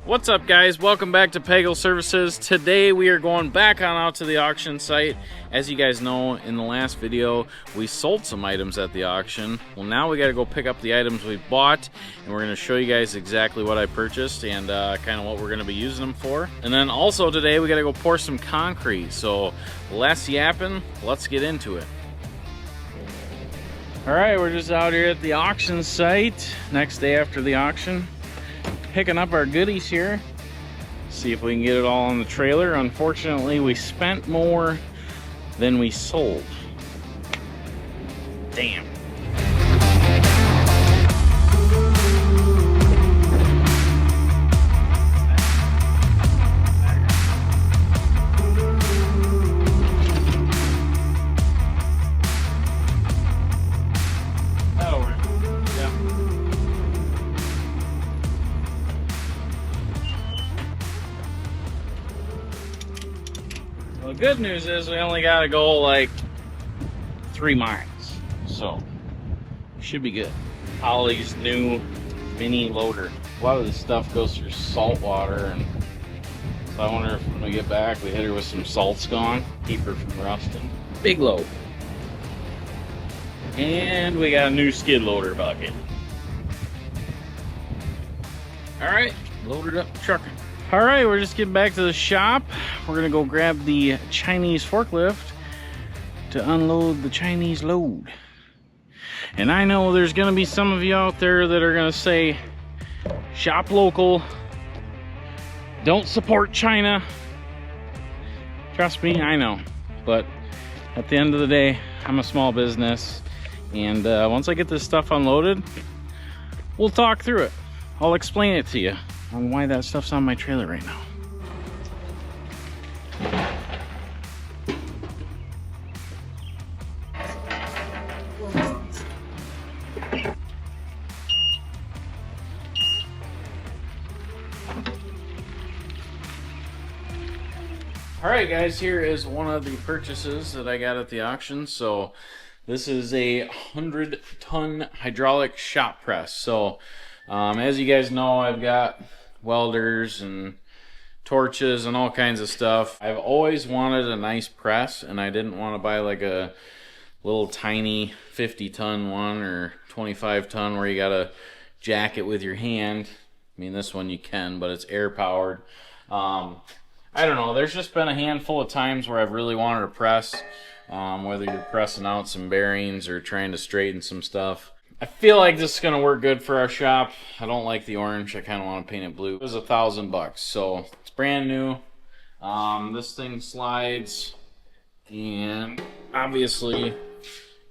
What's up, guys? Welcome back to Pagel Services. Today we are going back on out to the auction site. As you guys know, in the last video we sold some items at the auction. Well, now we got to go pick up the items we bought, and we're going to show you guys exactly what I purchased and kind of what we're going to be using them for. And then also today we got to go pour some concrete. So less yapping, let's get into it. All right, we're just out here at the auction site, next day after the auction, picking up our goodies here. See if we can get it all on the trailer. Unfortunately, we spent more than we sold. Damn. The good news is we only got to go like 3 miles, so should be good. Ollie's new mini loader. A lot of this stuff goes through salt water, and so I wonder if when we get back we hit her with some salts gone, keep her from rusting. Big load. And we got a new skid loader bucket. All right, loaded up trucking. All right, we're just getting back to the shop. We're gonna go grab the Chinese forklift to unload the Chinese load. And I know there's gonna be some of you out there that are gonna say, shop local, don't support China. Trust me, I know. But at the end of the day, I'm a small business. And once I get this stuff unloaded, we'll talk through it. I'll explain it to you on why that stuff's on my trailer right now. Alright guys, here is one of the purchases that I got at the auction. So this is a 100-ton hydraulic shop press. So as you guys know, I've got welders and torches and all kinds of stuff. I've always wanted a nice press, and I didn't want to buy like a little tiny 50-ton one or 25-ton where you gotta jack it with your hand. I mean, this one you can, but it's air powered. I don't know, there's just been a handful of times where I've really wanted to press, whether you're pressing out some bearings or trying to straighten some stuff. I feel like this is gonna work good for our shop. I don't like the orange. I kind of want to paint it blue. It was $1,000, so it's brand new. This thing slides, and obviously,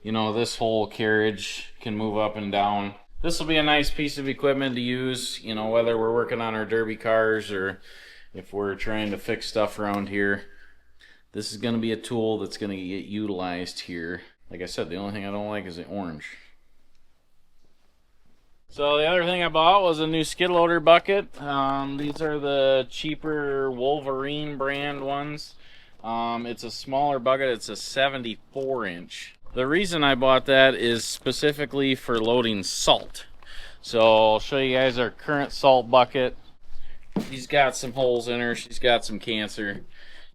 you know, this whole carriage can move up and down. This will be a nice piece of equipment to use, you know, whether we're working on our derby cars or if we're trying to fix stuff around here. This is gonna be a tool that's gonna get utilized here. Like I said, the only thing I don't like is the orange. So the other thing I bought was a new skid loader bucket. These are the cheaper Wolverine brand ones. It's a smaller bucket. It's a 74-inch. The reason I bought that is specifically for loading salt. So I'll show you guys our current salt bucket. She's got some holes in her. She's got some cancer,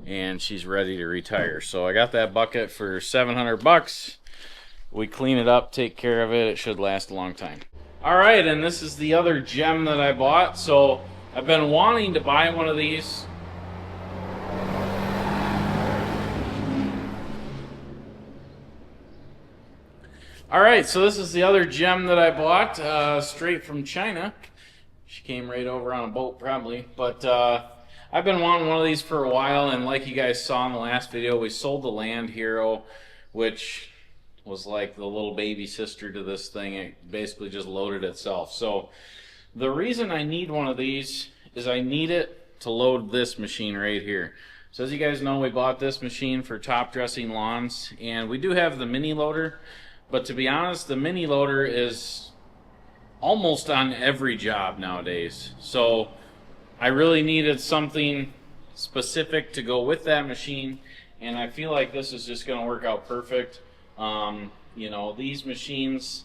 and she's ready to retire. So I got that bucket for $700. We clean it up, take care of it. It should last a long time. All right, and this is the other gem that I bought. So I've been wanting to buy one of these. All right, so this is the other gem that I bought straight from China. She came right over on a boat probably, but I've been wanting one of these for a while, and like you guys saw in the last video, we sold the Land Hero, which was like the little baby sister to this thing. It basically just loaded itself. So the reason I need one of these is I need it to load this machine right here. So as you guys know, we bought this machine for top dressing lawns, and we do have the mini loader, but to be honest, the mini loader is almost on every job nowadays. So I really needed something specific to go with that machine, and I feel like this is just going to work out perfect. You know, these machines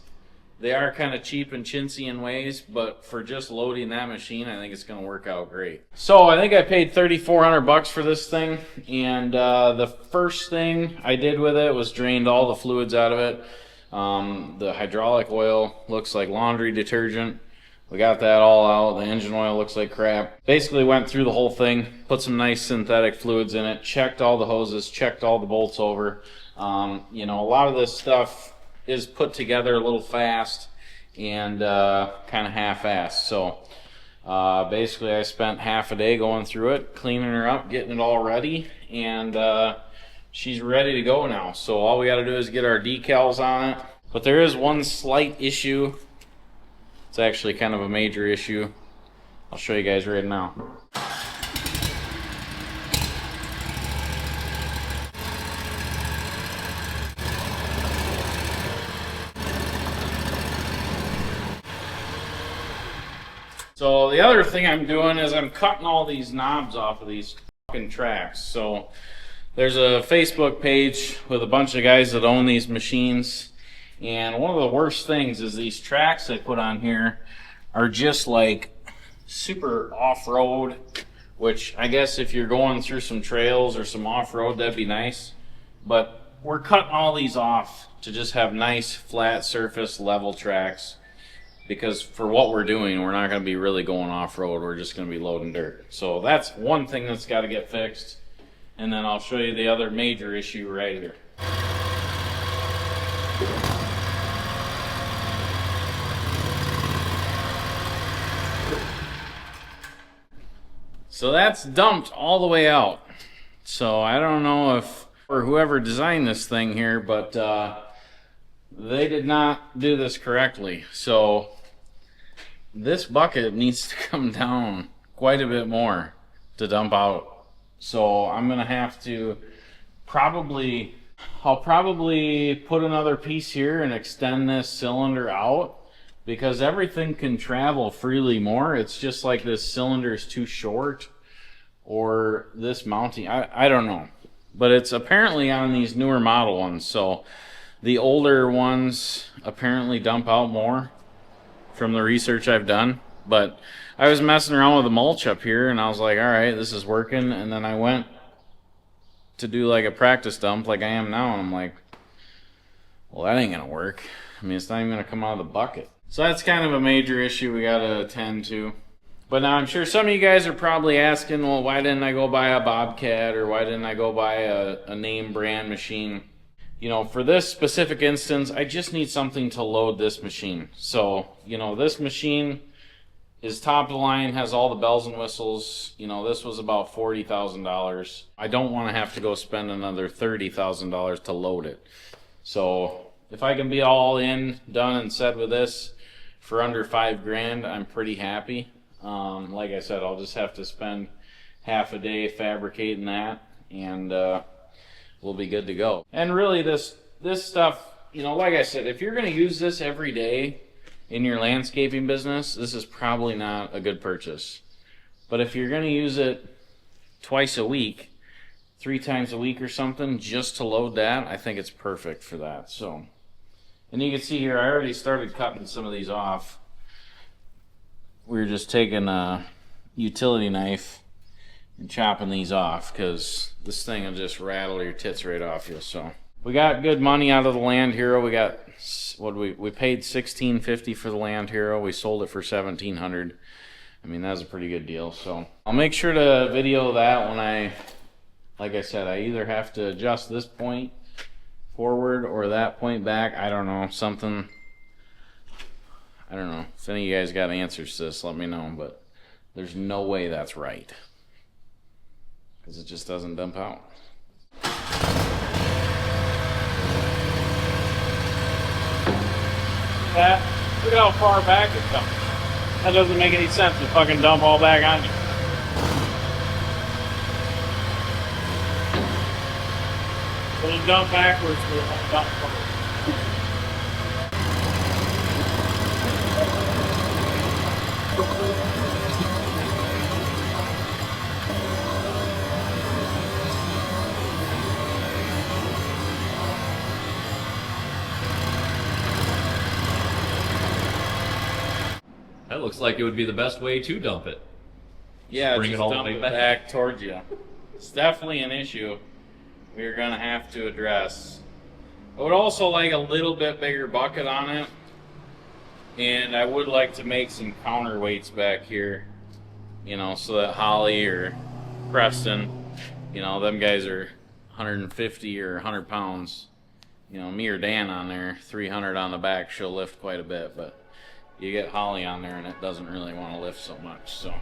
They are kind of cheap and chintzy in ways, but for just loading that machine, I think it's going to work out great. So I think I paid $3,400 for this thing, and the first thing I did with it was drained all the fluids out of it. The hydraulic oil looks like laundry detergent. We got that all out. The engine oil looks like crap. Basically went through the whole thing, put some nice synthetic fluids in it, checked all the hoses, checked all the bolts over. You know, a lot of this stuff is put together a little fast and kind of half-assed. So basically I spent half a day going through it, cleaning her up, getting it all ready, and she's ready to go now. So all we got to do is get our decals on it. But there is one slight issue. It's actually kind of a major issue. I'll show you guys right now. So the other thing I'm doing is I'm cutting all these knobs off of these fucking tracks. So there's a Facebook page with a bunch of guys that own these machines, and one of the worst things is these tracks they put on here are just like super off-road, which I guess if you're going through some trails or some off-road, that'd be nice. But we're cutting all these off to just have nice flat surface level tracks, because for what we're doing, we're not going to be really going off-road. We're just going to be loading dirt. So that's one thing that's got to get fixed. And then I'll show you the other major issue right here. So that's dumped all the way out. So I don't know if, or whoever designed this thing here, but they did not do this correctly. So this bucket needs to come down quite a bit more to dump out. So I'm gonna have to I'll probably put another piece here and extend this cylinder out, because everything can travel freely more. It's just like this cylinder is too short, or this mounting, I don't know. But it's apparently on these newer model ones. So the older ones apparently dump out more from the research I've done. But I was messing around with the mulch up here, and I was like, all right, this is working. And then I went to do like a practice dump like I am now, and I'm like, well, that ain't gonna work. I mean, it's not even gonna come out of the bucket. So that's kind of a major issue we gotta attend to. But now I'm sure some of you guys are probably asking, well, why didn't I go buy a Bobcat, or why didn't I go buy a name brand machine? You know, for this specific instance, I just need something to load this machine. So, you know, this machine is top of the line, has all the bells and whistles. You know, this was about $40,000. I don't want to have to go spend another $30,000 to load it. So if I can be all in, done and said with this for under $5,000, I'm pretty happy. Like I said, I'll just have to spend half a day fabricating that, and we'll be good to go. And really this stuff, you know, like I said, if you're going to use this every day in your landscaping business, this is probably not a good purchase. But if you're going to use it twice a week, 3 times a week or something, just to load that, I think it's perfect for that. So, and you can see here, I already started cutting some of these off. We were just taking a utility knife and chopping these off, because this thing will just rattle your tits right off you. So we got good money out of the Land Hero. We got, what we paid $1,650 for the Land Hero. We sold it for $1,700. I mean, that was a pretty good deal. So I'll make sure to video that when like I said, I either have to adjust this point forward or that point back. I don't know, something. I don't know. If any of you guys got answers to this, let me know. But there's no way that's right, because it just doesn't dump out. That, look at how far back it comes. That doesn't make any sense to fucking dump all back on you. When you dump backwards, we'll dump forward. looks like it would be the best way to dump it. Yeah, Bring just it all the dump way it back. back towards you. It's definitely an issue we're gonna have to address. I would also like a little bit bigger bucket on it, and I would like to make some counterweights back here, you know, so that Holly or Preston, you know, them guys are 150 or 100 pounds. You know, me or Dan on there, 300 on the back, she'll lift quite a bit, but you get Holly on there and it doesn't really want to lift so much. So,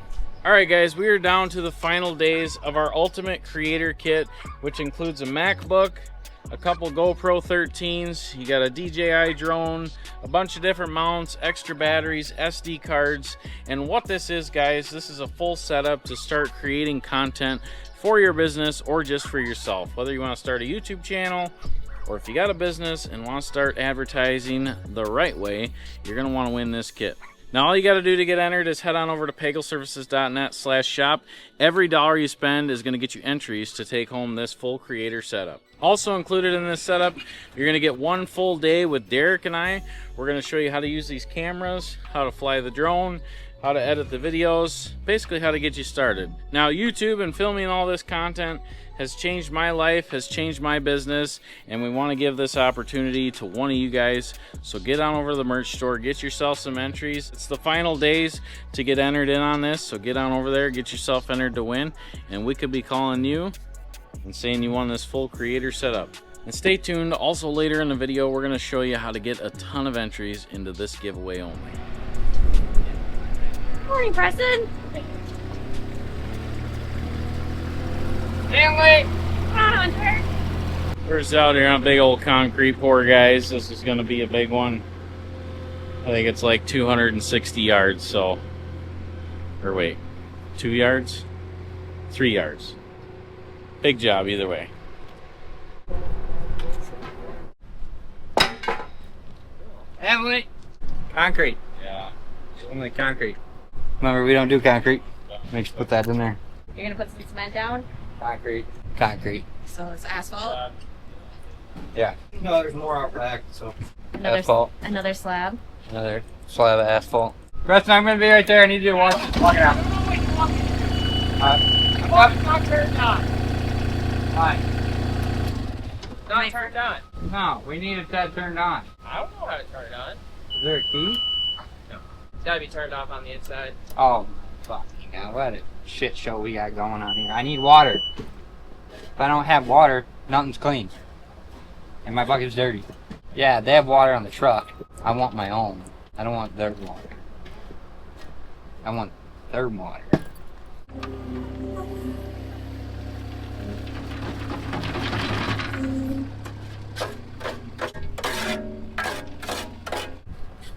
all right guys, we are down to the final days of our ultimate creator kit, which includes a MacBook, a couple GoPro 13s, you got a DJI drone, a bunch of different mounts, extra batteries, SD cards. And what this is, guys, this is a full setup to start creating content for your business or just for yourself. Whether you want to start a YouTube channel, or if you got a business and want to start advertising the right way, you're going to want to win this kit. Now, all you got to do to get entered is head on over to pagelservices.net/shop. Every dollar you spend is going to get you entries to take home this full creator setup. Also included in this setup, you're going to get 1 full day with Derek and I. We're going to show you how to use these cameras, how to fly the drone, how to edit the videos, basically how to get you started. Now, YouTube and filming all this content has changed my life, has changed my business, and we want to give this opportunity to one of you guys. So get on over to the merch store, get yourself some entries. It's the final days to get entered in on this, so get on over there, get yourself entered to win, and we could be calling you and saying you won this full creator setup. And stay tuned, also later in the video, we're going to show you how to get a ton of entries into this giveaway only. Morning, Preston. Stanley! Come on, Hunter. We're just out here on a big old concrete pour, guys. This is going to be a big one. I think it's like 260 yards, so... Or wait, 2 yards? 3 yards. Big job either way. Emily, concrete. Yeah. Only concrete. Remember, we don't do concrete. Make sure to put that in there. You're gonna put some cement down, Concrete. Concrete. so it's asphalt. Yeah. No, there's more out back, so. Another Asphalt. another slab. Another slab of asphalt. Preston, I'm gonna be right there. I need you to watch this. Walk it out. Not turned on. Why? Not turned on. No, we need it that turned on. I don't know how to turn it on. Is there a key? It's gotta be turned off on the inside. Oh, fucking hell. What a shit show we got going on here. I need water. If I don't have water, nothing's clean. And my bucket's dirty. Yeah, they have water on the truck. I want my own. I don't want their water. I want their water.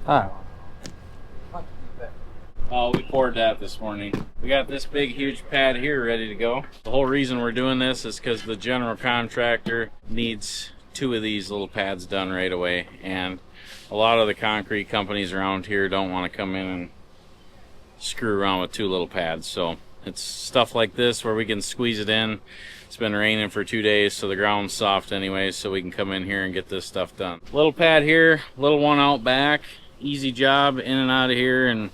Oh. Oh, we poured that this morning. We got this big, huge pad here ready to go. The whole reason we're doing this is because the general contractor needs 2 of these little pads done right away. And a lot of the concrete companies around here don't want to come in and screw around with 2 little pads. So it's stuff like this where we can squeeze it in. It's been raining for 2 days, so the ground's soft anyway, so we can come in here and get this stuff done. Little pad here, little one out back. Easy job, in and out of here in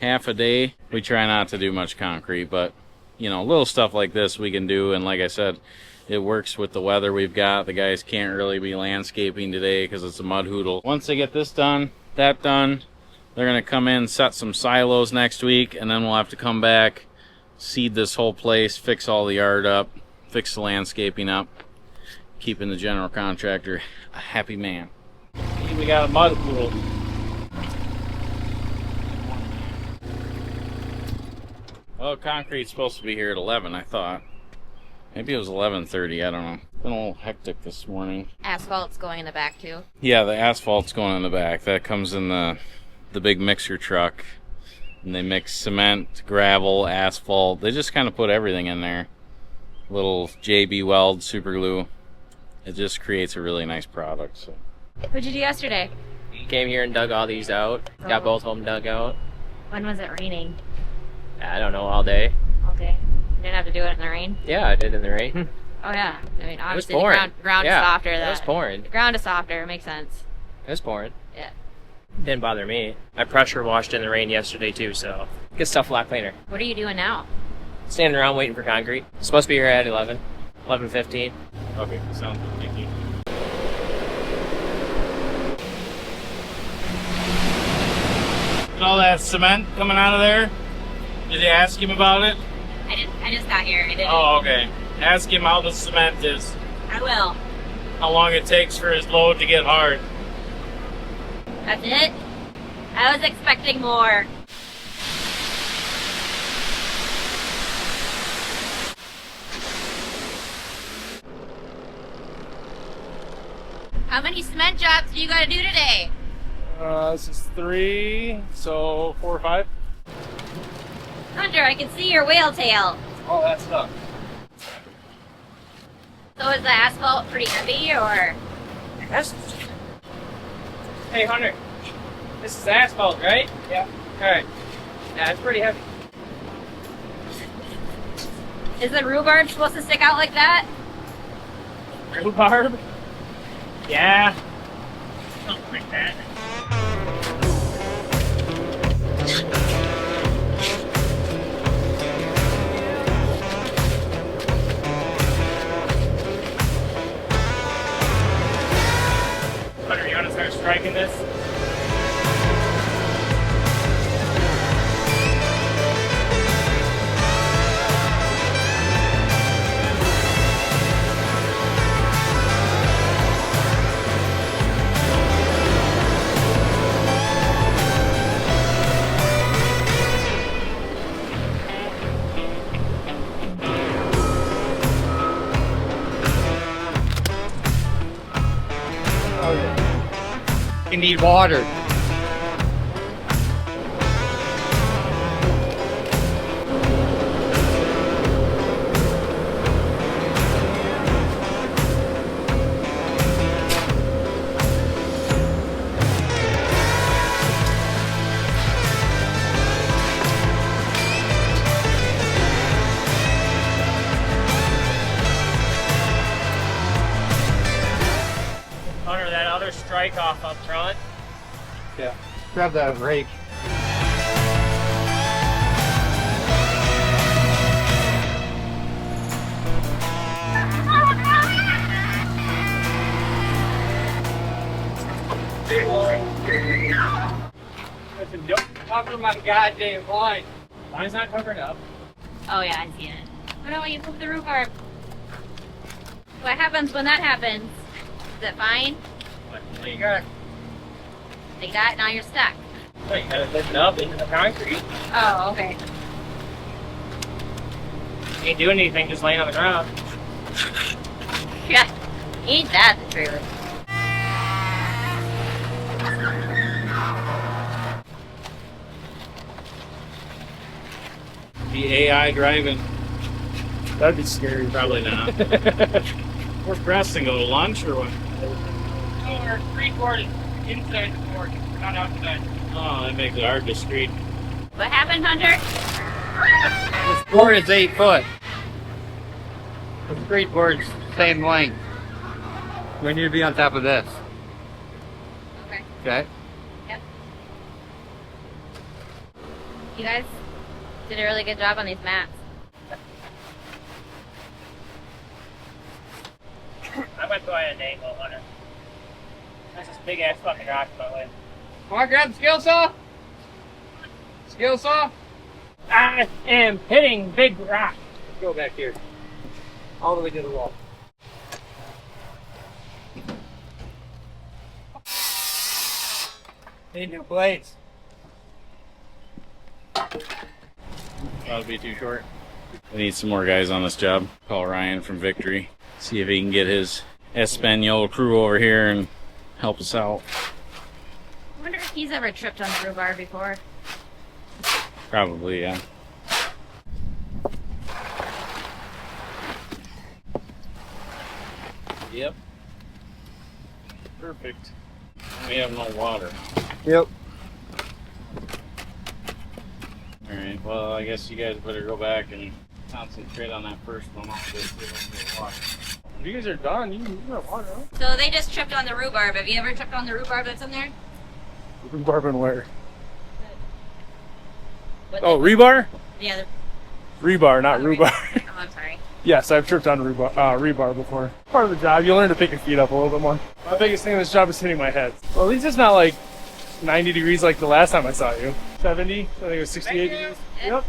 half a day. We try not to do much concrete, but you know, little stuff like this we can do. And like I said, it works with the weather we've got. The guys can't really be landscaping today because it's a mud hoodle. Once they get this done, that done, they're gonna come in, set some silos next week, and then we'll have to come back, seed this whole place, fix all the yard up, fix the landscaping up, keeping the general contractor a happy man. We got a mud hoodle. Oh, concrete's supposed to be here at 11, I thought. Maybe it was 11:30, I don't know. It's been a little hectic this morning. Asphalt's going in the back too. Yeah, the asphalt's going in the back. That comes in the big mixer truck. And they mix cement, gravel, asphalt. They just kind of put everything in there. Little JB Weld super glue. It just creates a really nice product. So. What'd you do yesterday? Came here and dug all these out. Got both of them dug out. When was it raining? I don't know, all day. All day. You didn't have to do it in the rain? Yeah, I did in the rain. Oh yeah. I mean, obviously the pouring. ground Yeah, is softer. It was pouring. The ground is softer. It makes sense. It was pouring. Yeah. Didn't bother me. I pressure washed in the rain yesterday too, so gets stuff a lot cleaner. What are you doing now? Standing around waiting for concrete. Supposed to be here at 11:15. Okay, sounds good. Thank you. All that cement coming out of there? Did you ask him about it? I just got here. I didn't. Oh, okay. Ask him how the cement is. I will. How long it takes for his load to get hard. That's it? I was expecting more. How many cement jobs do you gotta do today? This is 3, so 4 or 5. Hunter, I can see your whale tail. Oh, that's stuff. So is the asphalt pretty heavy or? That's... Hey, Hunter. This is asphalt, right? Yeah. Alright. Yeah, it's pretty heavy. Is the rhubarb supposed to stick out like that? Rhubarb? Yeah. Something like that. Hunter, you want to start striking this? You need water. Hunter, that other strike off up front. Yeah. Grab that rake. Listen, don't cover my goddamn line. Line's not covered up. Oh yeah, I see it. What about when you move the rhubarb? What happens when that happens? Is it fine? Well, you gotta, Like that, now you're stuck. you gotta lift it up into the concrete. Oh, okay. You ain't doing anything, just laying on the ground. Yeah, ain't that the truth? The AI driving. That'd be scary. Probably not. Where's Preston go to lunch or what? We're 3/4 inside the board, not outside. Oh, that makes it hard to street. What happened, Hunter? This board is 8 foot. The street board's same length. We need to be on top of this. Okay. Okay? Yep. You guys did a really good job on these maps. I went by an angle, Hunter. That's this big ass fucking rock in my way. Come on, grab the skill saw. Skill saw. I am hitting big rock. Let's go back here. All the way to the wall. Need new blades. That'll be too short. We need some more guys on this job. Call Ryan from Victory. See if he can get his Espanol crew over here and help us out. I wonder if he's ever tripped on the rhubarb before. Probably, yeah. Yep. Perfect. We have no water. Yep. Alright, well, I guess you guys better go back and concentrate on that first one. I'll just get into the water. If you guys are done, you got water, huh? So they just tripped on the rhubarb. Have you ever tripped on the rhubarb that's in there? Rhubarb and where? What Rebar? Yeah. Rebar, not rhubarb. Oh, I'm sorry. Yes, I've tripped on rebar before. Part of the job, you learn to pick your feet up a little bit more. My biggest thing in this job is hitting my head. Well, at least it's not like 90 degrees like the last time I saw you. 70, I think it was 68 degrees. Yep. All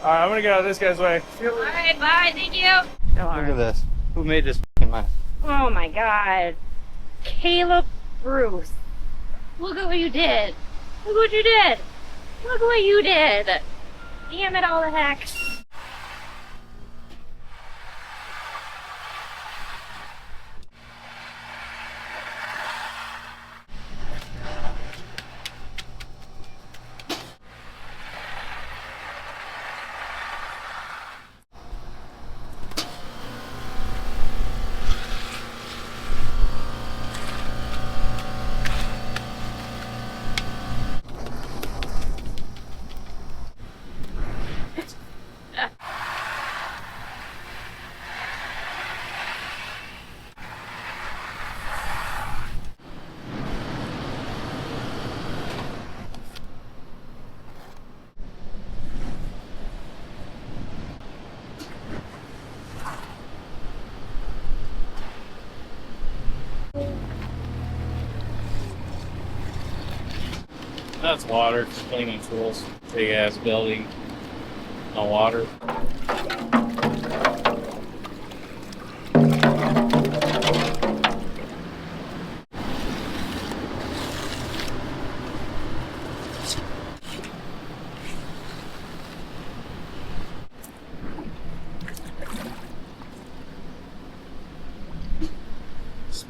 right, I'm gonna get out of this guy's way. All right, bye. Thank you. Look at this. Who made this fucking mess? Oh my God, Caleb Bruce. Look at what you did. Look what you did. Look what you did. Damn it all the heck. That's water, cleaning tools. Big ass building. No water.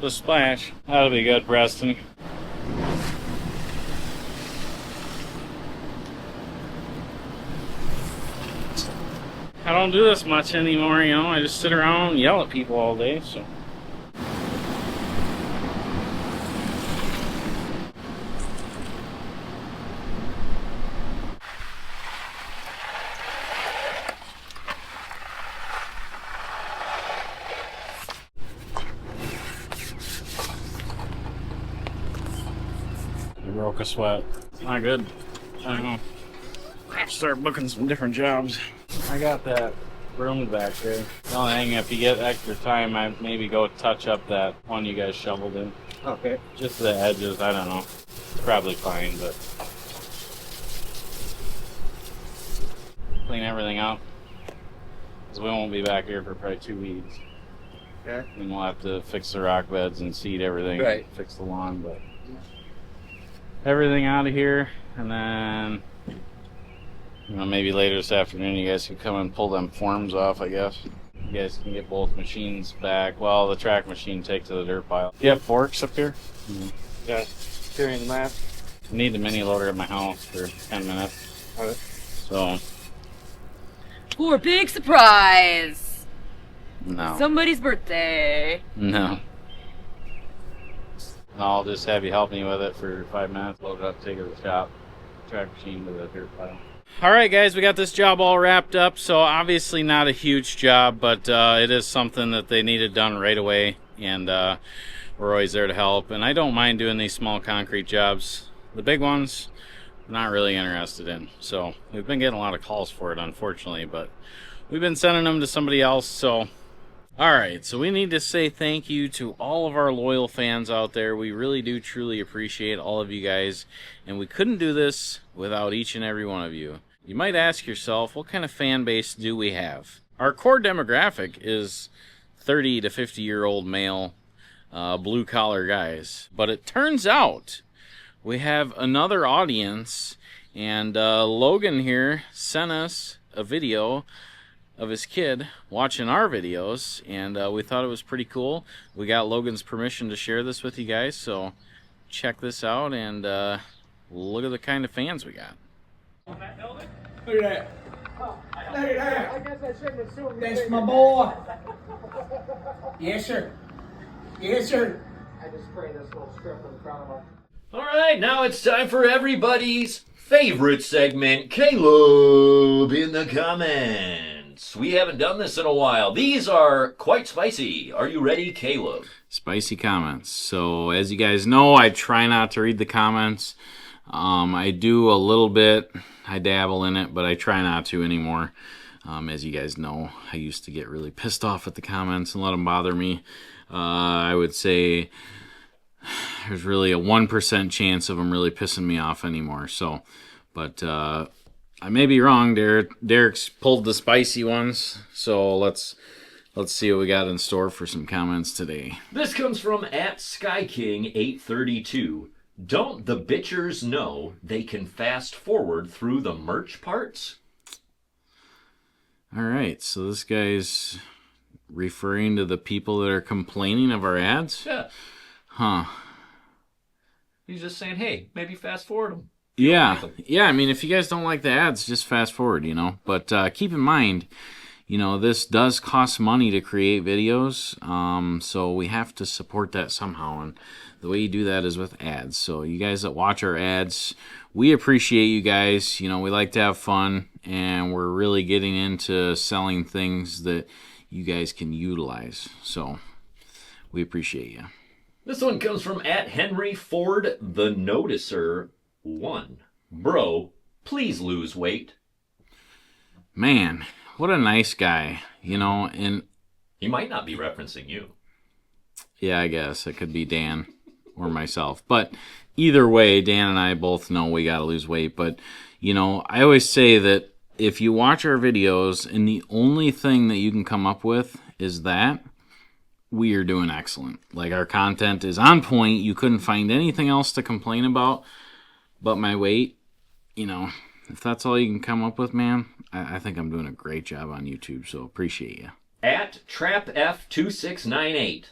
Splash. That'll be good, Preston. I don't do this much anymore, you know. I just sit around and yell at people all day, so. I broke a sweat. It's not good. I don't know. I have to start booking some different jobs. I got that room back there. The only thing, if you get extra time, I'd maybe go touch up that one you guys shoveled in. Okay. Just the edges, I don't know. It's probably fine, but clean everything up. Because we won't be back here for probably 2 weeks. Okay. And we'll have to fix the rock beds and seed everything. Right. Fix the lawn, but everything out of here, and then you know, maybe later this afternoon you guys can come and pull them forms off, I guess. You guys can get both machines back. Well, the track machine take to the dirt pile. You have forks up here? Mm-hmm. Yeah, carrying the map. I need the mini loader at my house for 10 minutes. Alright. So, For a big surprise! no. Somebody's birthday. No. I'll just have you help me with it for 5 minutes. Load it up, take it to the shop. Track machine to the dirt pile. Alright guys, we got this job all wrapped up, so obviously not a huge job, but it is something that they needed done right away, and we're always there to help. And I don't mind doing these small concrete jobs. The big ones, I'm not really interested in. So we've been getting a lot of calls for it, unfortunately, but we've been sending them to somebody else. So alright, so we need to say thank you to all of our loyal fans out there. We really do truly appreciate all of you guys, and we couldn't do this without each and every one of you. You might ask yourself, what kind of fan base do we have? Our core demographic is 30 to 50-year-old male, blue-collar guys. But it turns out we have another audience, and Logan here sent us a video of his kid watching our videos, and we thought it was pretty cool. We got Logan's permission to share this with you guys, so check this out and look at the kind of fans we got. Look at that. Look at that. I guess I shouldn't assume. That's my boy. Yes, sir. Yes, sir. I just sprayed this little strip in front of him. All right, now it's time for everybody's favorite segment, Caleb in the Comments. comments. We haven't done this in a while. These are quite spicy. Are you ready, Caleb? Spicy comments. So as you guys know, I try not to read the comments. I do a little bit. I dabble in it, but I try not to anymore. As you guys know, I used to get really pissed off at the comments and let them bother me. I would say there's really a 1% chance of them really pissing me off anymore. So, but I may be wrong. Derek's pulled the spicy ones. So let's see what we got in store for some comments today. This comes from @SkyKing832. Don't the bitchers know they can fast forward through the merch parts? All right, so this guy's referring to the people that are complaining of our ads? Yeah. Huh. He's just saying, hey, maybe fast forward them. Yeah. Yeah, I mean, if you guys don't like the ads, just fast forward, you know. But keep in mind, you know, this does cost money to create videos, so we have to support that somehow. And the way you do that is with ads. So you guys that watch our ads, we appreciate you guys. You know, we like to have fun, and we're really getting into selling things that you guys can utilize. So we appreciate you. This one comes from @HenryFord the Noticer 1. Bro, please lose weight. Man, what a nice guy, you know. And He might not be referencing you. yeah, I guess it could be Dan or myself. But either way, Dan and I both know we got to lose weight. But, you know, I always say that if you watch our videos and the only thing that you can come up with is that, we are doing excellent. Like, our content is on point. You couldn't find anything else to complain about but my weight. You know, if that's all you can come up with, man, I think I'm doing a great job on YouTube, so appreciate you. @TrapF2698.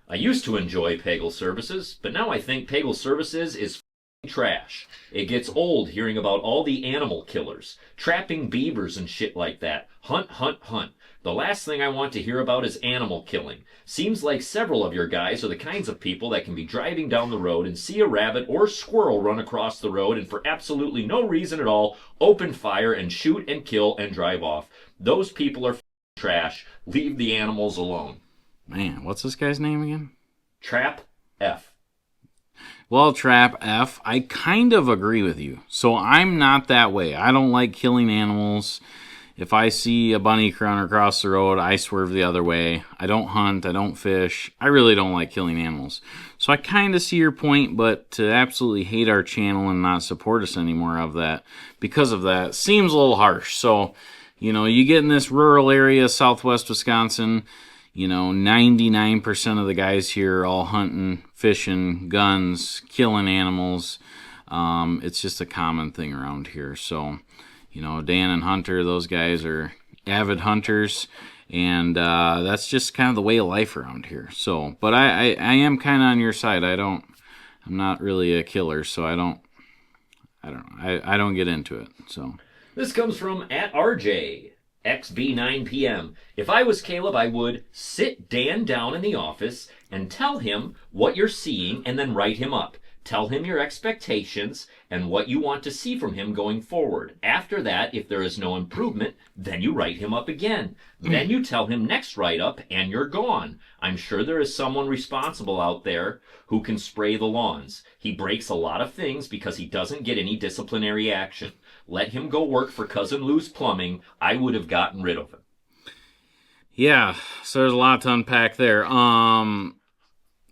I used to enjoy Pagel Services, but now I think Pagel Services is f***ing trash. It gets old hearing about all the animal killers, trapping beavers and shit like that. Hunt, hunt, hunt. The last thing I want to hear about is animal killing. Seems like several of your guys are the kinds of people that can be driving down the road and see a rabbit or squirrel run across the road and for absolutely no reason at all, open fire and shoot and kill and drive off. Those people are f***ing trash. Leave the animals alone. Man, what's this guy's name again? Trap F. Well, Trap F, I kind of agree with you. So I'm not that way. I don't like killing animals. If I see a bunny run across the road, I swerve the other way. I don't hunt. I don't fish. I really don't like killing animals. So I kind of see your point, but to absolutely hate our channel and not support us anymore because of that seems a little harsh. So, you know, you get in this rural area, southwest Wisconsin, you know, 99% of the guys here are all hunting, fishing, guns, killing animals. It's just a common thing around here. So, you know, Dan and Hunter, those guys are avid hunters, and that's just kind of the way of life around here. So, but I am kind of on your side. I'm not really a killer, so I don't get into it. So This comes from @RJ. XB9PM. If I was Caleb, I would sit Dan down in the office and tell him what you're seeing and then write him up. Tell him your expectations and what you want to see from him going forward. After that, if there is no improvement, then you write him up again. Then you tell him next write-up and you're gone. I'm sure there is someone responsible out there who can spray the lawns. He breaks a lot of things because he doesn't get any disciplinary action. Let him go work for Cousin Lou's Plumbing. I would have gotten rid of him. yeah, so there's a lot to unpack there.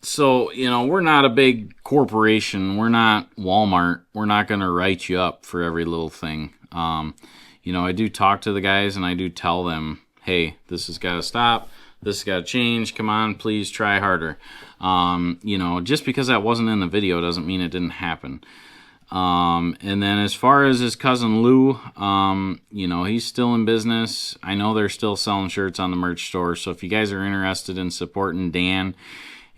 So, you know, we're not a big corporation. We're not Walmart. We're not going to write you up for every little thing. You know, I do talk to the guys and I do tell them, hey, this has got to stop. This has got to change. Come on, please try harder. You know, just because that wasn't in the video doesn't mean it didn't happen. And then as far as his cousin Lou, you know, he's still in business. I know they're still selling shirts on the merch store. So if you guys are interested in supporting Dan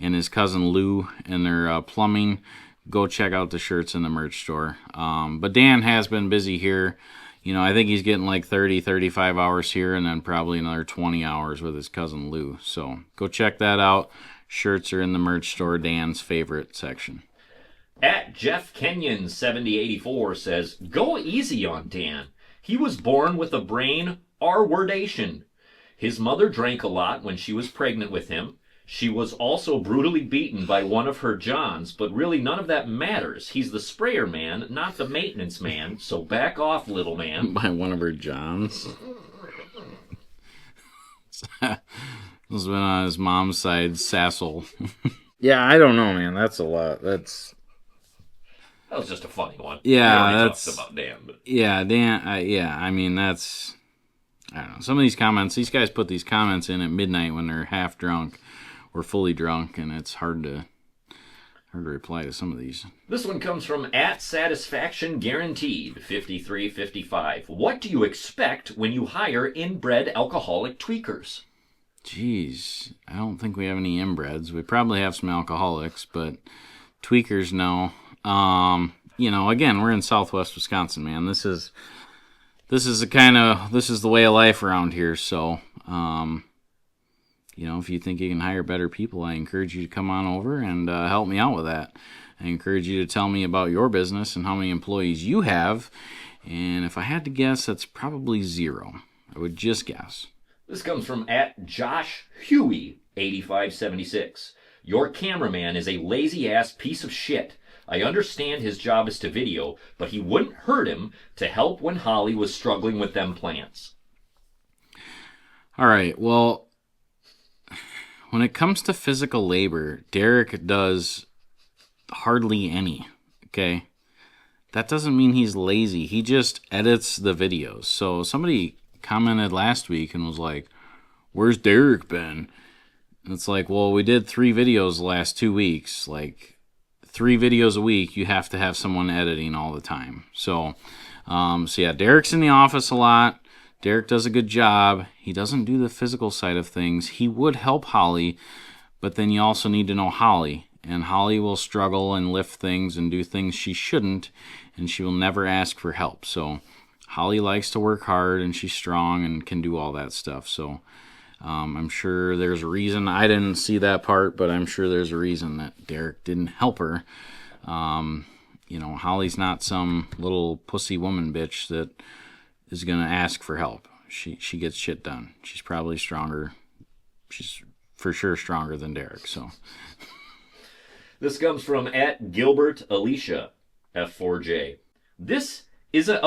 and his cousin Lou and their plumbing, go check out the shirts in the merch store. But Dan has been busy here. You know, I think he's getting like 30, 35 hours here and then probably another 20 hours with his cousin Lou. So go check that out. Shirts are in the merch store, Dan's favorite section. @JeffKenyon7084 says, go easy on Dan. He was born with a brain R-wordation. His mother drank a lot when she was pregnant with him. She was also brutally beaten by one of her Johns, but really none of that matters. He's the sprayer man, not the maintenance man, so back off, little man. By one of her Johns. This has been on his mom's side, Sassel. Yeah, I don't know, man. That's a lot. That was just a funny one. Yeah, that's about Dan. But... Yeah, Dan. Yeah, I mean that's. I don't know. Some of these comments, these guys put these comments in at midnight when they're half drunk or fully drunk, and it's hard to reply to some of these. This one comes from @satisfaction_guaranteed 5355. What do you expect when you hire inbred alcoholic tweakers? Jeez, I don't think we have any inbreds. We probably have some alcoholics, but tweakers, no. Again, we're in Southwest Wisconsin, man. This is the way of life around here. So, if you think you can hire better people, I encourage you to come on over and help me out with that. I encourage you to tell me about your business and how many employees you have. And if I had to guess, that's probably 0. I would just guess. This comes from @JoshHuey8576. Your cameraman is a lazy-ass piece of shit. I understand his job is to video, but he wouldn't hurt him to help when Holly was struggling with them plants. All right, well, when it comes to physical labor, Derek does hardly any, okay? That doesn't mean he's lazy. He just edits the videos. So somebody commented last week and was like, where's Derek been? And it's like, well, we did 3 videos the last 2 weeks. Like, 3 videos a week, you have to have someone editing all the time. So yeah, Derek's in the office a lot. Derek does a good job. He doesn't do the physical side of things. He would help Holly, but then you also need to know Holly. And Holly will struggle and lift things and do things she shouldn't, and she will never ask for help. So Holly likes to work hard, and she's strong and can do all that stuff. So I'm sure there's a reason. I didn't see that part, but I'm sure there's a reason that Derek didn't help her. Holly's not some little pussy woman bitch that is going to ask for help. She gets shit done. She's probably stronger. She's for sure stronger than Derek. So this comes from @GilbertAlicia F4J. This is an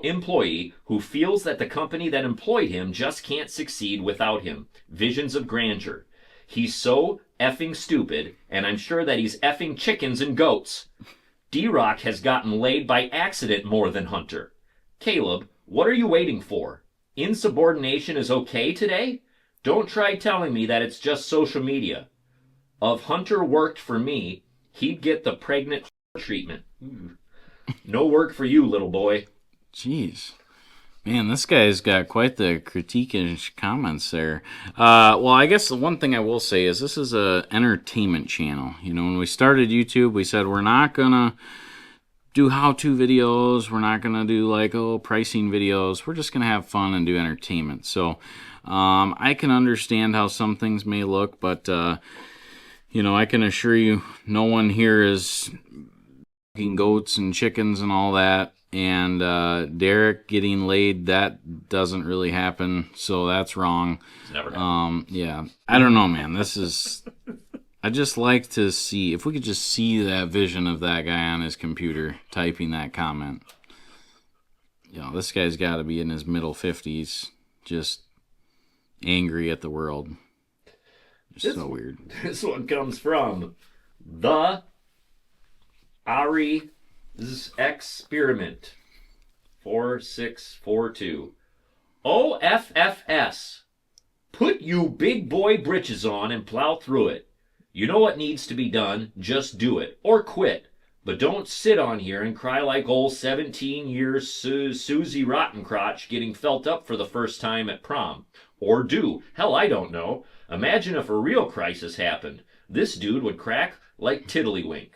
employee who feels that the company that employed him just can't succeed without him. Visions of grandeur. He's so effing stupid, and I'm sure that he's effing chickens and goats. D-Rock has gotten laid by accident more than Hunter. Caleb, what are you waiting for? Insubordination is okay today? Don't try telling me that it's just social media. If Hunter worked for me, he'd get the pregnant treatment. No work for you, little boy. Jeez. Man, this guy's got quite the critique and comments there. Well, I guess the one thing I will say is this is an entertainment channel. When we started YouTube, we said we're not going to do how-to videos. We're not going to do, pricing videos. We're just going to have fun and do entertainment. So I can understand how some things may look, but, I can assure you no one here is goats and chickens and all that, and Derek getting laid, that doesn't really happen, so that's wrong. It's never happened. Yeah, I don't know, man. I just like to see, if we could just see that vision of that guy on his computer typing that comment. This guy's got to be in his middle 50s, just angry at the world. Just so weird. This one comes from the Ari's Experiment 4642. OFFS. Put you big boy britches on and plow through it. You know what needs to be done, just do it. Or quit. But don't sit on here and cry like old 17-year Susie Rottencrotch getting felt up for the first time at prom. Or do. Hell, I don't know. Imagine if a real crisis happened. This dude would crack like Tiddlywink.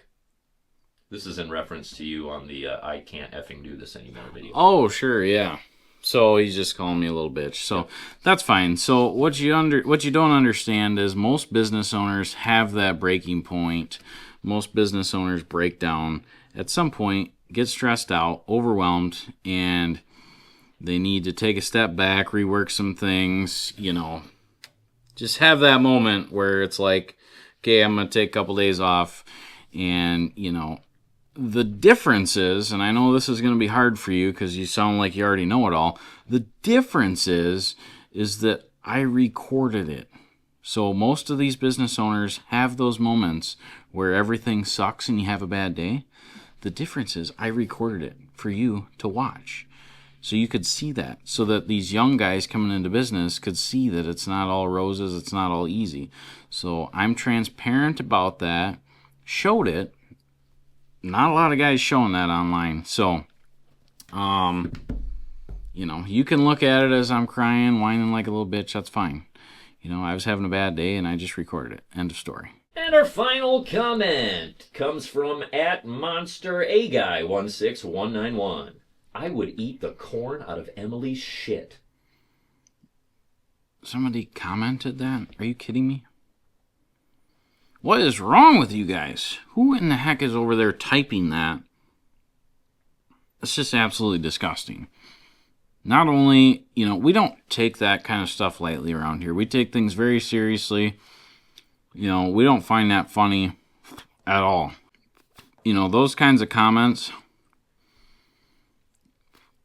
This is in reference to you on the I can't effing do this anymore video. Oh, sure, yeah. So he's just calling me a little bitch. So that's fine. So what you don't understand is most business owners have that breaking point. Most business owners break down at some point, get stressed out, overwhelmed, and they need to take a step back, rework some things, you know, just have that moment where it's like, okay, I'm going to take a couple days off. And, you know, the difference is, and I know this is going to be hard for you because you sound like you already know it all. The difference is that I recorded it. So most of these business owners have those moments where everything sucks and you have a bad day. The difference is I recorded it for you to watch. So you could see that, so that these young guys coming into business could see that it's not all roses, it's not all easy. So I'm transparent about that, showed it. Not a lot of guys showing that online. So, you know, you can look at it as I'm crying, whining like a little bitch, that's fine. You know, I was having a bad day and I just recorded it. End of story. And our final comment comes from @MonsterAGuy16191. I would eat the corn out of Emily's shit. Somebody commented that? Are you kidding me? What is wrong with you guys? Who in the heck is over there typing that? It's just absolutely disgusting. Not only, you know, we don't take that kind of stuff lightly around here. We take things very seriously. You know, we don't find that funny at all. You know, those kinds of comments,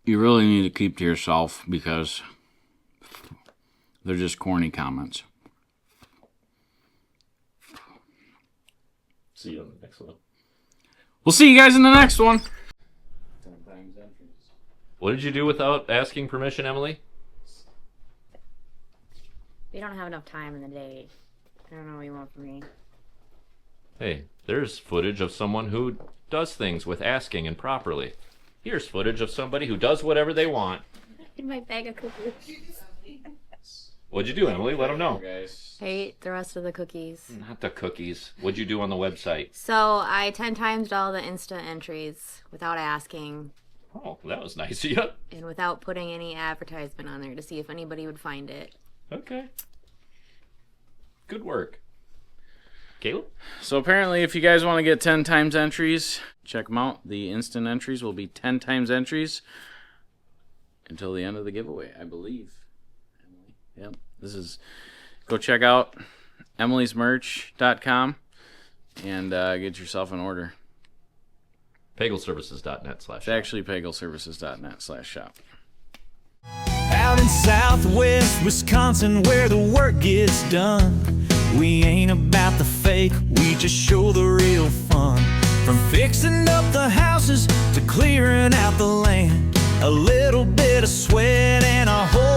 you really need to keep to yourself because they're just corny comments. See you on the next one. We'll see you guys in the next one. What did you do without asking permission, Emily? We don't have enough time in the day. I don't know what you want from me. Hey, there's footage of someone who does things with asking and properly. Here's footage of somebody who does whatever they want. In my bag of cookies. What'd you do, Emily? Let them know. I ate the rest of the cookies. Not the cookies. What'd you do on the website? So I 10 times all the Insta entries without asking. Oh, that was nice of you. And without putting any advertisement on there to see if anybody would find it. Okay. Good work. Caleb? So apparently if you guys want to get 10 times entries, check them out. The instant entries will be 10 times entries until the end of the giveaway, I believe. Yep. Go check out emily'smerch.com and get yourself an order. Pagelservices.net/shop. It's actually pagelservices.net/shop. Out in southwest Wisconsin where the work gets done, we ain't about the fake, we just show the real fun. From fixing up the houses to clearing out the land, a little bit of sweat and a whole